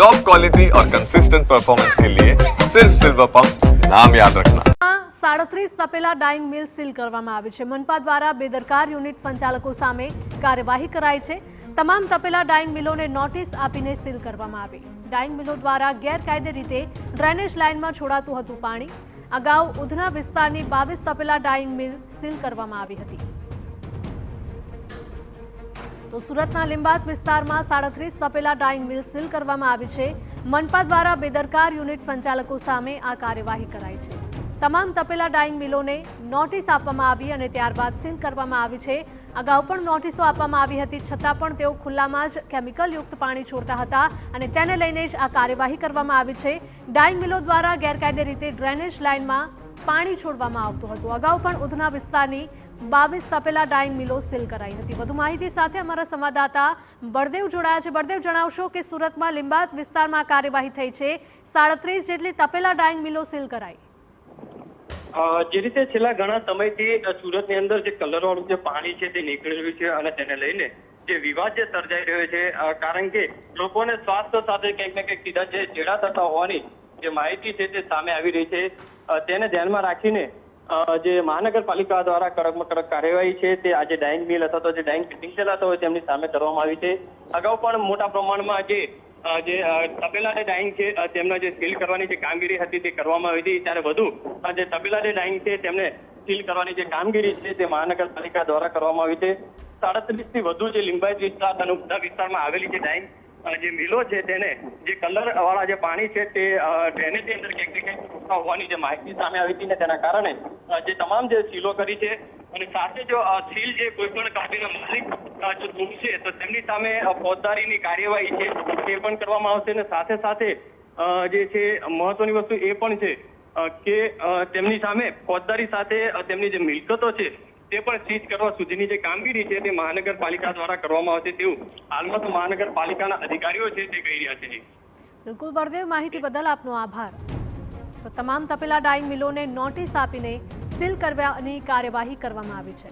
Top quality और consistent performance के लिए सिर्फ सिल्वर पंप नाम याद रखना। 37 તપેલા ડાઇંગ મિલ સીલ કરવામાં આવી છે। મનપા દ્વારા બેદરકાર યુનિટ સંચાલકો સામે કાર્યવાહી કરાઈ છે। તમામ તપેલા ડાઇંગ મિલોને નોટિસ આપીને સીલ કરવામાં આવી। ડાઇંગ મિલો દ્વારા ગેરકાયદે રીતે ડ્રેનેજ લાઇનમાં છોડાતું હતું પાણી। અગાઉ ઉધના વિસ્તારની 22 તપેલા ડાઇંગ મિલ સીલ કરવામાં આવી હતી। તો સુરતના લીંબાદ વિસ્તારમાં 37 તપેલા ડાઇંગ મિલ સીલ કરવામાં આવી છે। મનપા દ્વારા બેદરકાર યુનિટ સંચાલકો સામે આ કાર્યવાહી કરાઈ છે। તમામ તપેલા ડાઇંગ મિલોને નોટિસ આપવામાં આવી અને ત્યારબાદ સીલ કરવામાં આવી છે। અગાઉ પણ નોટિસો આપવામાં આવી હતી, છતાં પણ તેઓ ખુલ્લામાં જ કેમિકલયુક્ત પાણી છોડતા હતા અને તેને લઈને જ આ કાર્યવાહી કરવામાં આવી છે। ડાઇંગ મિલો દ્વારા ગેરકાયદે રીતે ડ્રેનેજ લાઇનમાં પાણી છોડવામાં આવતું હતું। અગાઉ પણ ઉધના વિસ્તારની 22 તપેલા ડાઇંગ મિલો સીલ કરાઈ હતી। વધુ માહિતી સાથે અમારા સંવાદદાતા બળદેવ જોડાયા છે। બળદેવ, જણાવશો કે સુરતમાં લીંબાદ વિસ્તારમાં કાર્યવાહી થઈ છે, 37 જેટલી તપેલા ડાઇંગ મિલો સીલ કરાઈ। જે રીતે છેલ્લા ઘણા સમયથી સુરતની અંદર જે કલરવાળું જે પાણી છે તે નીકળી રહ્યું છે અને તેને લઈને જે વિવાદ જે સર્જાઈ રહ્યો છે, કારણ કે લોકોને સ્વાસ્થ્ય સાથે કંઈક ને કંઈક સીધા જે ચેડા થતા હોવાની જે માહિતી છે તે સામે આવી રહી છે। તેને ધ્યાનમાં રાખીને જે મહાનગરપાલિકા દ્વારા કડકમાં કડક કાર્યવાહી છે તે આજે ડાઇંગ મિલ અથવા તો જે ડાઇંગ ફિટિંગ ચલાવતા હોય તેમની સામે કરવામાં આવી છે। અગાઉ પણ મોટા પ્રમાણમાં જે તપેલા ડાઇંગ છે તેમના જે સીલ કરવાની જે કામગીરી હતી તે કરવામાં આવી હતી, ત્યારે વધુ જે તપેલા ડાઇંગ છે તેમને સીલ કરવાની જે કામગીરી છે તે મહાનગરપાલિકા દ્વારા કરવામાં આવી છે। 37 થી વધુ જે લિંબાયત વિસ્તાર અને ઉધના વિસ્તારમાં આવેલી જે ડાઇંગ જે મિલો છે તેને જે કલર વાળા જે પાણી છે તે ડ્રેનેજની અંદર ક્યાંક ને ક્યાંક હોવાની જે માહિતી સામે આવી હતી ને તેના કારણે જે તમામ જે સીલો કરી છે અને સાથે જો સીલ જે કોઈ પણ કંપનીના માલિક જો તૂટશે તો તેમની સામે ફોજદારીની કાર્યવાહી છે તે પણ કરવામાં આવશે અને સાથે સાથે જે છે મહત્વની વસ્તુ એ પણ છે કે તેમની સામે ફોજદારી સાથે તેમની જે મિલકતો છે તે પણ સીઝ કરવા સુધીની જે કામગીરી છે તે મહાનગરપાલિકા દ્વારા કરવામાં આવશે તેવું હાલમાં તો મહાનગરપાલિકાના અધિકારીઓ છે તે કહી રહ્યા છે। બિલકુલ બળદેવ, માહિતી બદલ આપનો આભાર। તો તમામ તપેલા ડાઇંગ મિલોને નોટિસ આપીને સીલ કરવાની કાર્યવાહી કરવામાં આવી છે।